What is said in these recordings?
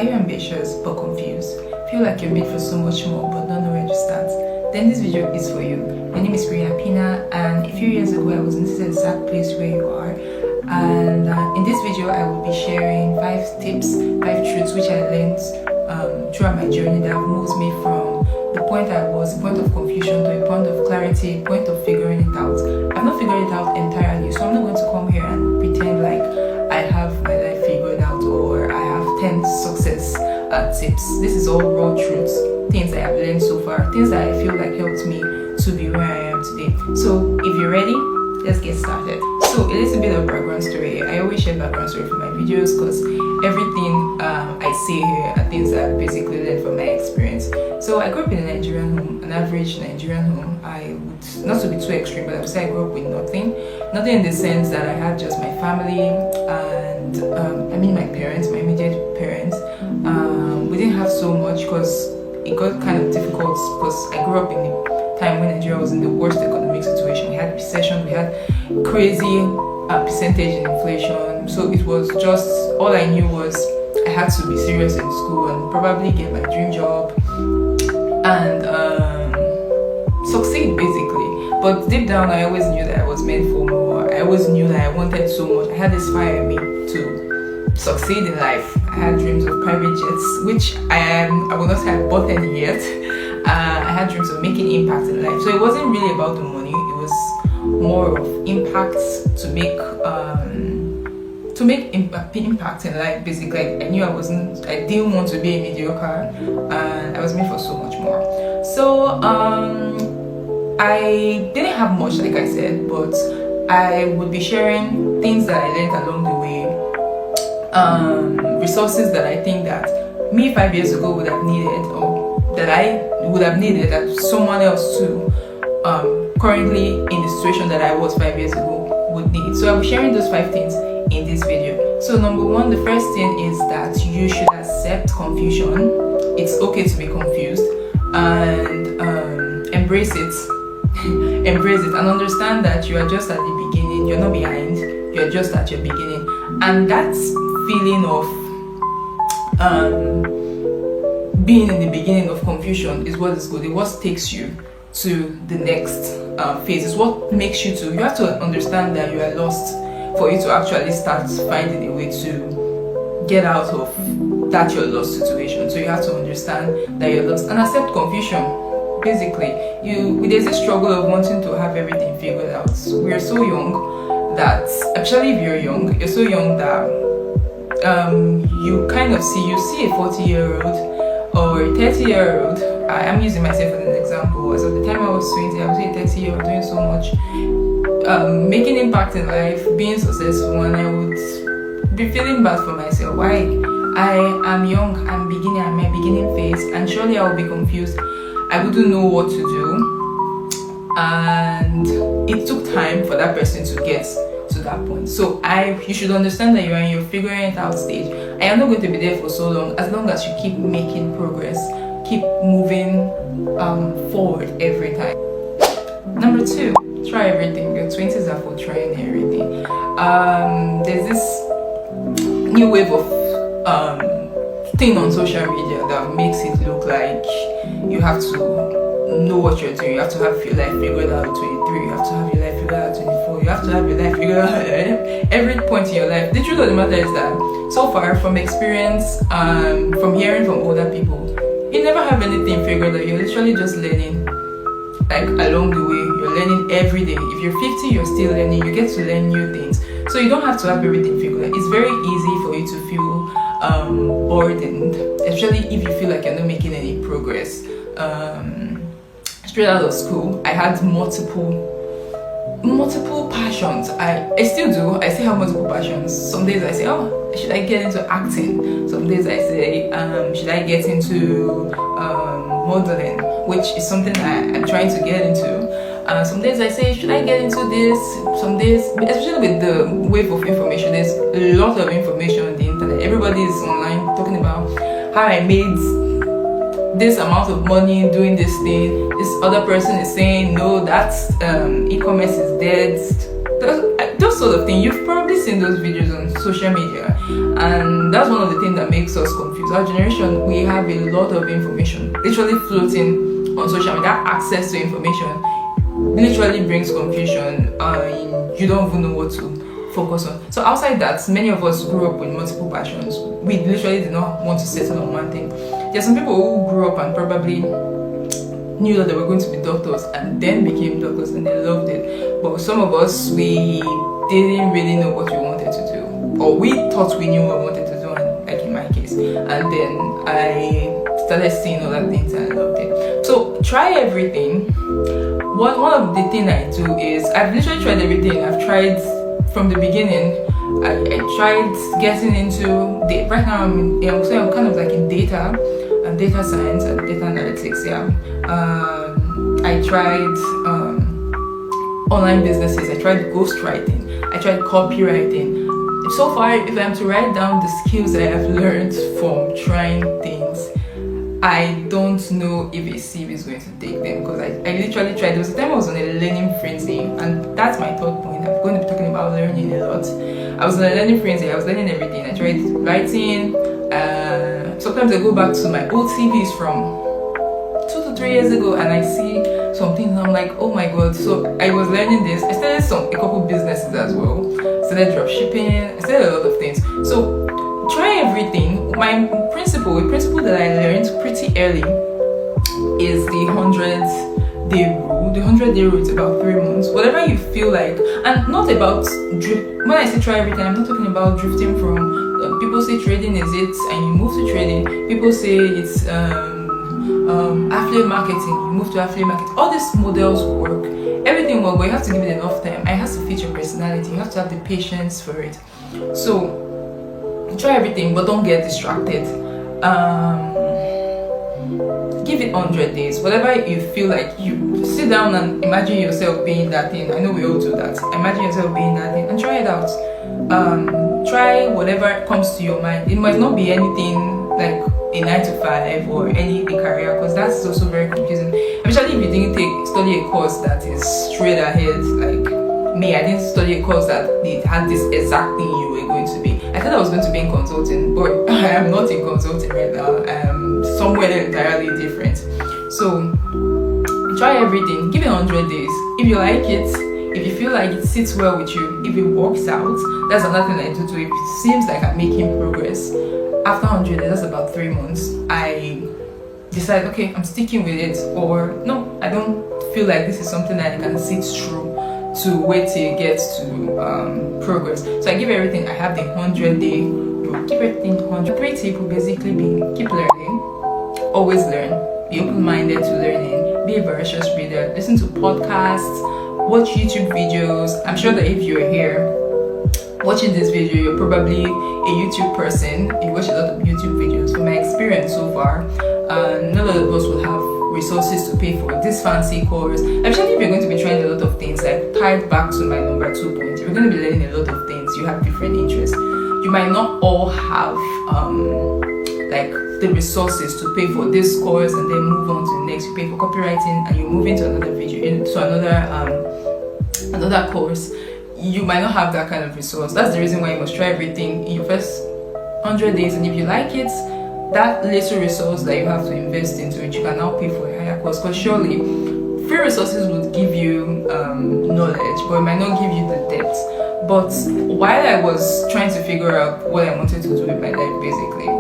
you ambitious but confused? Feel like you're made for so much more but don't know where to start? Then this video is for you. My name is Preye, and a few years ago I was in this exact place where you are. And in this video I will be sharing 5 tips, 5 truths which I learned throughout my journey that moves me from the point I was, the point of confusion, to a point of clarity, a point of figuring it out. I've not figured it out entirely, so I'm not going to come here and pretend like I have my life figured out or I have 10 success tips. This is all raw truths, things I have learned so far, things that I feel like helped me to be where I am today. So if you're ready, let's get started. So a little bit of background story. I always share background story for my videos because everything I say here are things that I basically learned from my experience. So I grew up in a Nigerian home, an average Nigerian home. I would not to be too extreme, but I would say I grew up with nothing in the sense that I had just my family and my parents, my immediate parents. We didn't have so much because it got kind of difficult because I grew up in the time when Nigeria was in the worst economic situation. We had recession, we had crazy percentage in inflation. So it was just, all I knew was I had to be serious in school and probably get my dream job and succeed basically. But deep down I always knew that I was meant for more. I always knew that I wanted so much. I had this fire in me to succeed in life. I had dreams of private jets, which I will not say I bought any yet. I had dreams of making impact in life. So it wasn't really about the money. It was more of impact to make impact in life. Basically, I knew I didn't want to be a mediocre, and I was made for so much more. So I didn't have much, like I said, but I would be sharing things that I learned along the way, resources that I think that me 5 years ago would have needed, or that I would have needed that someone else too currently in the situation that I was 5 years ago would need. So I'll be sharing those 5 things in this video. So number 1, the first thing is that you should accept confusion. It's okay to be confused and embrace it. Embrace it and understand that you are just at the beginning. You're not behind, you're just at your beginning. And that feeling of being in the beginning of confusion is what is good. It what takes you to the next phase. It's what makes you have to understand that you are lost for you to actually start finding a way to get out of that you're lost situation. So you have to understand that you're lost and accept confusion. Basically, there's this struggle of wanting to have everything figured out. We're so young that, especially if you're young, you're so young that you kind of see a 40-year-old or a 30-year-old. I'm using myself as an example. As of the time I was 20, I was a 30-year-old doing so much, making impact in life, being successful, and I would be feeling bad for myself. Why? I am young, I'm my beginning phase, and surely I will be confused. I wouldn't know what to do, and it took time for that person to get to that point. So you should understand that you're in your figuring it out stage. I am not going to be there for so long, as long as you keep making progress, keep moving forward every time. Number 2, try everything. Your 20s are for trying everything. There's this new wave of thing on social media that makes it look like you have to know what you're doing. You have to have your life figured out at 23. You have to have your life figured out at 24. You have to have your life figured out at every point in your life. The truth of the matter is that so far, from experience, from hearing from older people, you never have anything figured out. You're literally just learning, like along the way. You're learning every day. If you're 50, you're still learning. You get to learn new things. So you don't have to have everything figured out. It's very easy for you to feel burdened, especially if you feel like you're not making any progress. Straight out of school, I had multiple passions. I still do. I still have multiple passions. Some days I say, oh, should I get into acting? Some days I say, should I get into modeling, which is something that I'm trying to get into. Some days I say, should I get into this? Some days, especially with the wave of information, there's a lot of information on the internet. Everybody is online talking about how I made this amount of money doing this thing. This other person is saying, no, that's e-commerce is dead. Just sort of thing. You've probably seen those videos on social media, and that's one of the things that makes us confused. Our generation, we have a lot of information literally floating on social media. Access to information literally brings confusion. You don't even know what to focus on. So outside that, many of us grew up with multiple passions. We literally did not want to settle on one thing. There are some people who grew up and probably knew that they were going to be doctors and then became doctors and they loved it. But some of us, we didn't really know what we wanted to do, or we thought we knew what we wanted to do, like in my case. And then I started seeing other things and I loved it. So try everything. One of the things I do is I've literally tried everything. I've tried from the beginning. I tried getting into right now I'm kind of like in data and data science and data analytics. I tried online businesses. I tried ghostwriting. I tried copywriting. So far, if I'm to write down the skills I have learned from trying things, I don't know if a CV is going to take them, because I literally tried. There was a time I was on a learning frenzy, and that's my third point. I'm going to be talking about learning a lot. I was on a learning frenzy. I was learning everything. I tried writing. Sometimes I go back to my old CVs from 2 to 3 years ago, and I see some things and I'm like, oh my god. So I was learning this. I started a couple businesses as well. Started drop shipping. I started a lot of things. So try everything. My principle, a principle that I learned pretty early, is the 100-day rule. The 100-day rule is about 3 months. Whatever you feel like, and not about when I say try everything, I'm not talking about drifting from people say trading is it, and you move to trading. People say it's affiliate marketing, you move to affiliate marketing. All these models work, everything works, but you have to give it enough time. It has to fit your personality. You have to have the patience for it. So try everything, but don't get distracted. Give it 100 days. Whatever you feel like, you sit down and imagine yourself being that thing. I know we all do that. Imagine yourself being that thing and try it out. Try whatever comes to your mind. It might not be anything like a 9 to 5 or any career, because that's also very confusing. Especially if you didn't study a course that is straight ahead. Like me, I didn't study a course that it had this exact thing you were going to be. I thought I was going to be in consulting, but I am not in consulting right now. I am somewhere entirely different. So try everything. Give it 100 days. If you like it, if you feel like it sits well with you, if it works out, that's another thing I do too. If it seems like I'm making progress, after 100 days, that's about 3 months, I decide, okay, I'm sticking with it, or no, I don't feel like this is something that I can sit through to wait till it gets to progress. So I give everything. I have the 100-day rule. Keep everything 100. 3 tips will basically be: keep learning, always learn, be open-minded to learning, be a voracious reader, listen to podcasts, watch YouTube videos. I'm sure that if you're here watching this video, you're probably a YouTube person. You watch a lot of YouTube videos. From my experience so far, none of us will have resources to pay for this fancy course. Especially if you're going to be trying a lot of things, like tied back to my number 2 point. You're going to be learning a lot of things. You have different interests. You might not all have like the resources to pay for this course and then move on to the next. You pay for copywriting and you move into another video, into another course. You might not have that kind of resource. That's the reason why you must try everything in your first 100 days, and if you like it, that little resource that you have to invest into it, you can now pay for a higher course. Because surely free resources would give you knowledge, but it might not give you the depth. But while I was trying to figure out what I wanted to do with my life, basically,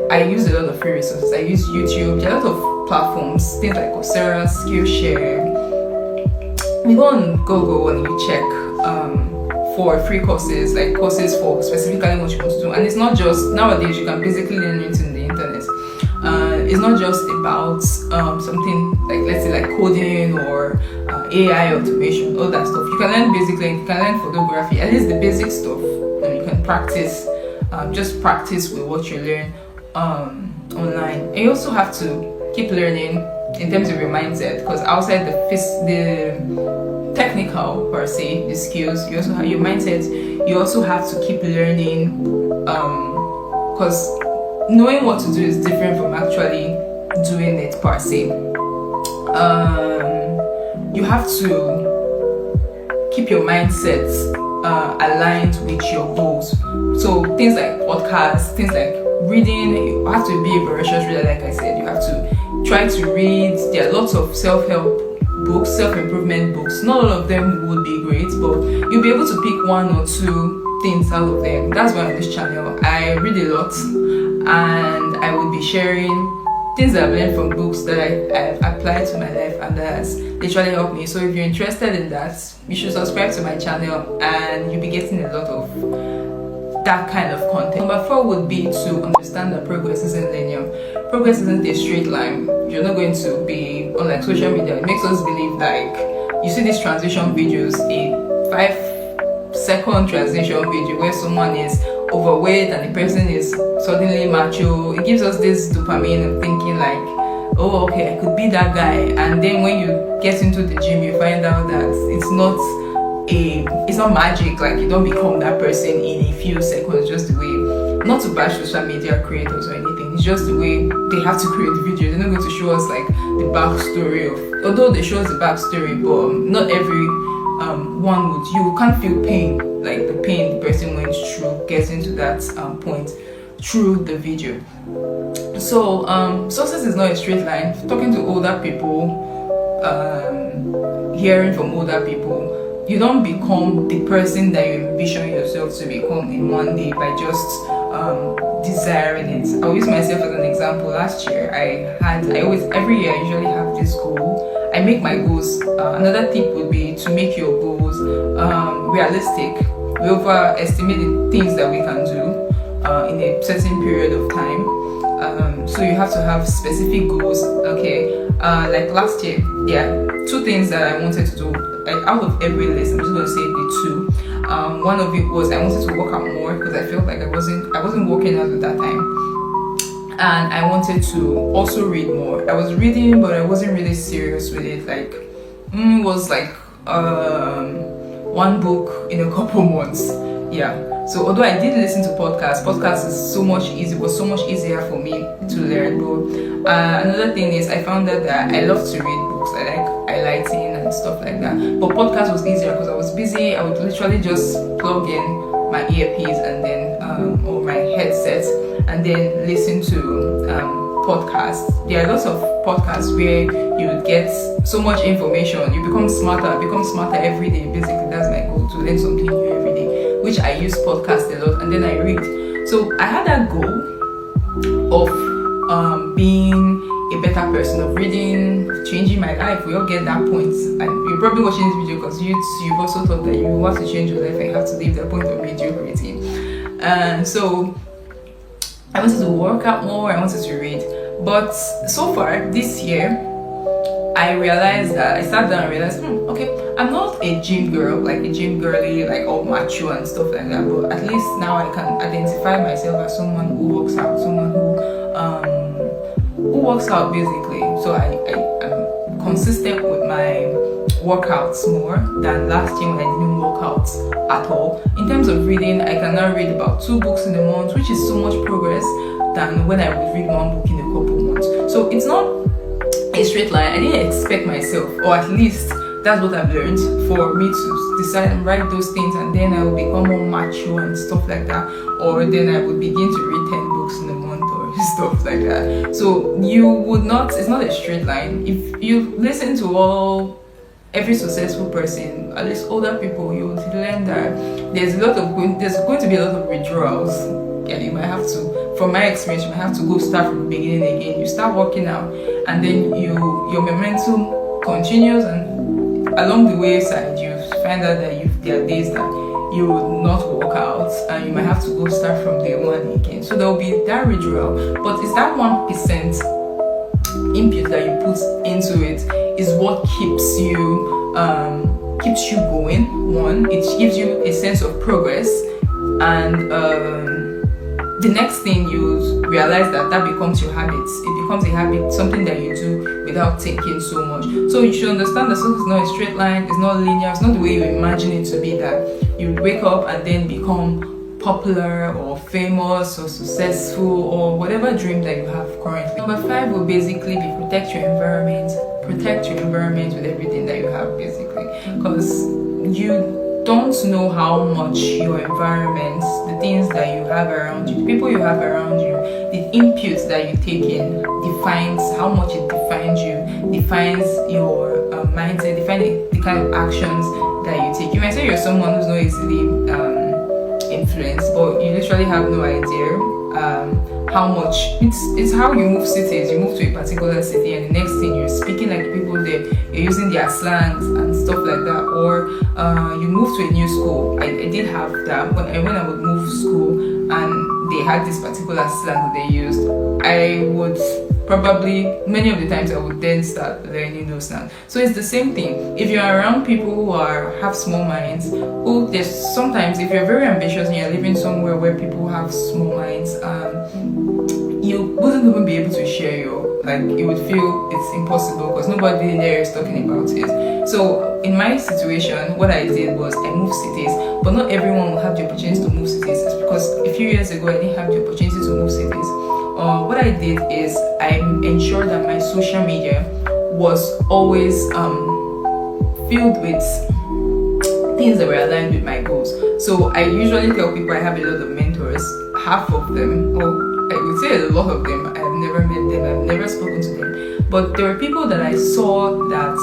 I used a lot of free resources. I used YouTube, a lot of platforms, things like Coursera, Skillshare. You go on Google and you check for free courses, like courses for specifically what you want to do. And it's not just, nowadays you can basically learn anything on the internet. It's not just about something like, let's say, like coding or AI automation, all that stuff. You can learn you can learn photography, at least the basic stuff, and you can practice, just practice with what you learn online. And you also have to keep learning in terms of your mindset, because outside the technical per se, the skills, you also have your mindset. You also have to keep learning, because knowing what to do is different from actually doing it per se. You have to keep your mindset aligned with your goals. So things like podcasts, things like reading, you have to be a voracious reader, like I said. You have to try to read. There are lots of self-help books, self-improvement books. Not all of them would be great, but you'll be able to pick one or two things out of them. That's why on this channel I read a lot, and I will be sharing things that I've learned from books that I've applied to my life and that has literally helped me. So if you're interested in that, you should subscribe to my channel and you'll be getting a lot of that kind of content. Number 4 would be to understand that progress isn't linear. Progress isn't a straight line. You're not going to be on like social media. It makes us believe like you see these transition videos, a 5-second transition video where someone is overweight and the person is suddenly macho. It gives us this dopamine of thinking like, oh okay, I could be that guy. And then when you get into the gym, you find out that it's not magic. Like you don't become that person in a few seconds. Just the way, not to bash social media creators or anything, it's just the way they have to create the video. They're not going to show us like the backstory of, although they show us the backstory, but not every one would. You can't feel pain, like the pain the person went through getting to that point through the video. So success is not a straight line. Talking to older people, hearing from older people, you don't become the person that you envision yourself to become in one day by just desiring it. I'll use myself as an example. Last year every year I usually have this goal. I make my goals. Another tip would be to make your goals realistic. We overestimate the things that we can do in a certain period of time. So you have to have specific goals. Okay, like last year, 2 things that I wanted to do. Like out of every list, I'm just going to say the 2. One of it was I wanted to work out more because I felt like I wasn't working out at that time. And I wanted to also read more. I was reading, but I wasn't really serious with it. Like, it was like 1 book in a couple months. Yeah. So although I did listen to podcasts is so much easier for me to learn. But another thing is I found out that I love to read books. I like highlighting and stuff like that. But podcast was easier because I was busy. I would literally just plug in my earpiece and then or my headset and then listen to podcasts. There are lots of podcasts where you would get so much information. You become smarter every day. Basically, that's my goal, to learn something new every day, which I use podcasts a lot, and then I read. So I had that goal of being a better person, of reading, changing my life. We all get that point, and you're probably watching this video because you've also thought that you want to change your life and you have to leave that point of mediocrity. And so I wanted to work out more, I wanted to read. But so far this year, I realized that I sat down and realized, okay, I'm not a gym girl, like a gym girly, like all macho and stuff like that. But at least now I can identify myself as someone who works out, someone who works out basically. So I'm consistent with my workouts more than last year when I didn't work out at all. In terms of reading, I can now read about 2 books in a month, which is so much progress than when I would read 1 book in a couple months. So it's not a straight line. I didn't expect myself, or at least that's what I've learned, for me to decide and write those things and then I will become more mature and stuff like that, or then I would begin to read 10 books in a month or stuff like that. So it's not a straight line. If you listen to every successful person, at least older people, you will learn that there's going to be a lot of withdrawals. And you might have to, from my experience, you might have to go start from the beginning again. You start working out and then your momentum continues, and along the wayside you find out that there are days that you will not work out and you might have to go start from day 1 again. So there will be that withdrawal, but it's that 1% input that you put into it is what keeps you going. 1, it gives you a sense of progress, and the next thing you realize that becomes your habit. It becomes a habit, something that you do without thinking so much. So you should understand that success is not a straight line, it's not linear, it's not the way you imagine it to be, that you wake up and then become popular or famous or successful or whatever dream that you have currently. Number 5 will basically be protect your environment. Protect your environment with everything that you have, basically, because you don't know how much your environment, the things that you have around you, the people you have around you, the inputs that you take in defines how much it defines you, defines your mindset, defines the kind of actions that you take. You might say you're someone who's not easily influenced, but you literally have no idea how much. It's how you move cities. You move to a particular city and the next thing you're speaking like people there, you're using their slangs and stuff like that. Or you move to a new school. I did have that when I would move school and they had this particular slang that they used. I would probably, many of the times I would then start learning those slangs. So it's the same thing. If you're around people who have small minds, who there's sometimes, if you're very ambitious and you're living somewhere where people have small minds, you wouldn't even be able to share your, like, you would feel it's impossible because nobody there is talking about it. So in my situation, what I did was I moved cities, but not everyone will have the opportunity to move cities. It's because a few years ago I didn't have the opportunity to move cities. What I did is I ensured that my social media was always filled with things that were aligned with my goals. So I usually tell people I have a lot of mentors. Half of them, or I would say a lot of them, I've never met them, I've never spoken to them, but there were people that I saw that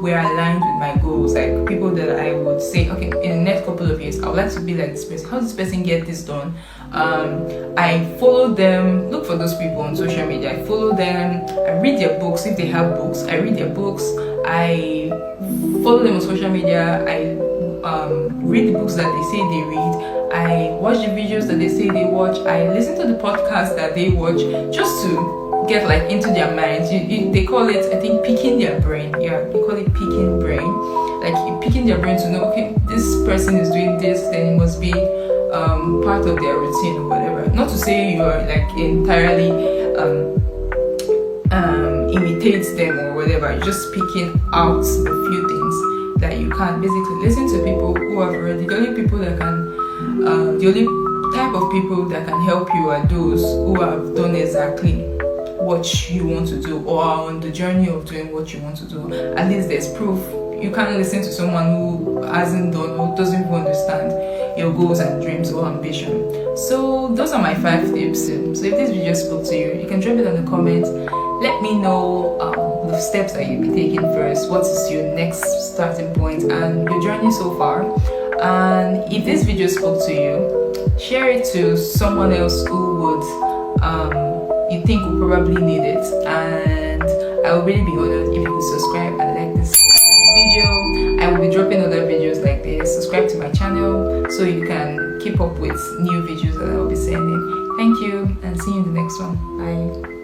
were aligned with my goals, like people that I would say, okay, in the next couple of years I would like to be like this person. How does this person get this done? I follow them, look for those people on social media, I follow them, I read their books. If they have books, I read their books, I follow them on social media, I read the books that they say they read, I watch the videos that they say they watch, I listen to the podcasts that they watch, just to get like into their minds. They call it, I think, picking their brain. Yeah, they call it picking brain. Like you're picking their brain to know, okay, this person is doing this, then it must be part of their routine or whatever. Not to say you are like entirely imitates them or whatever. You're just picking out the few things that you can. Basically, listen to people who have already. The only people that can, the only type of people that can help you are those who have done exactly what you want to do or are on the journey of doing what you want to do. At least there's proof. You can't listen to someone who hasn't done or doesn't even understand your goals and dreams or ambition. So those are my 5 tips. So if this video spoke to you, you can drop it in the comments. Let me know the steps that you'll be taking first. What is your next starting point and your journey so far? And if this video spoke to you, share it to someone else who would you think will probably need it. And I will really be honored if you could subscribe and like this video. I will be dropping other videos like this. Subscribe to my channel so you can keep up with new videos that I will be sending. Thank you and see you in the next one. Bye.